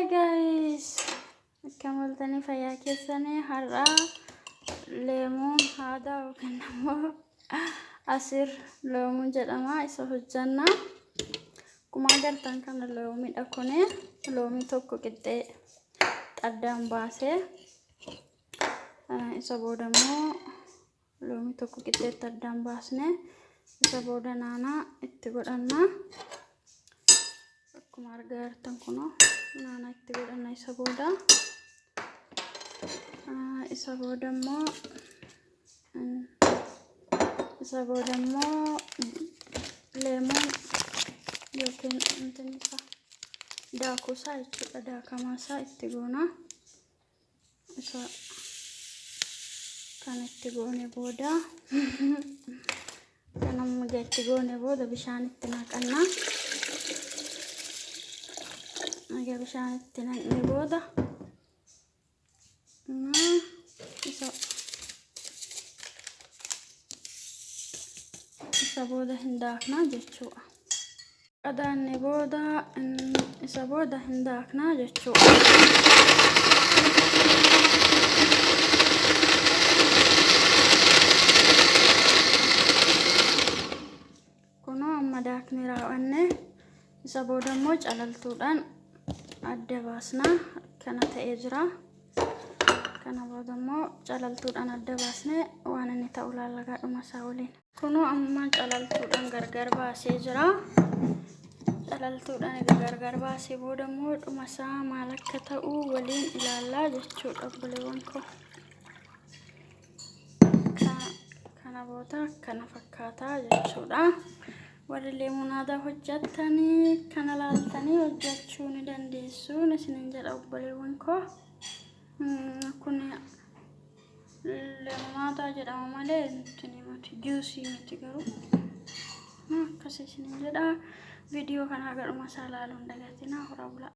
Hi guys, kamaltani fayyaa keessanii har'a leemuun haada yookaan immoo asir leemuun jedhama isa hojjanna. Kuma agartan kana leemuudha kuni loomii tokko qixxee addaan baasee isa booda immoo loomii tokko qixxee addaan baasnee isa booda naanaa itti godhanna. Kuma agartan kuno naanaa itti godhanna isa booda immoo leemuun yookiin intinisa daakuusaa jechuudha daakamaasaa itti goona. Isa kan itti goone booda kan amma itti goone booda bishaan itti naqanna. Aga bishaan itti naqne booda isa booda hin daaknaa jechuudha. Qadaanne booda isa booda hin daaknaa jechuudha. Kuno amma daakne raawwanne isa booda immoo calaltuudhaan adda baasna. Kana ta'ee jira. Kana booda immoo calaltuudhaan adda baasne waan inni ta'u lallagaa dhuma isaa waliin. Kuno amma calaltuudhaan gargar baasee jira. Calaltuudhaan gargar baasee booda immoo dhuma isaa maal akka ta'u waliin ilaallaa jechuudha obboleewwan koo. Kana booda kana fakkaataa jechuudha. Warri leemuun aadaa hojjettanii kana laaltanii hojjechuu ni dandeessu. Isinin jedha obboleewwan koo. Kun leemuun aadaa jedhama malee juusii miti garuu akkasii isinin jedha. Viidiyoo kana garuma isaa ilaaluun dagatinaa. Horaa bulaa.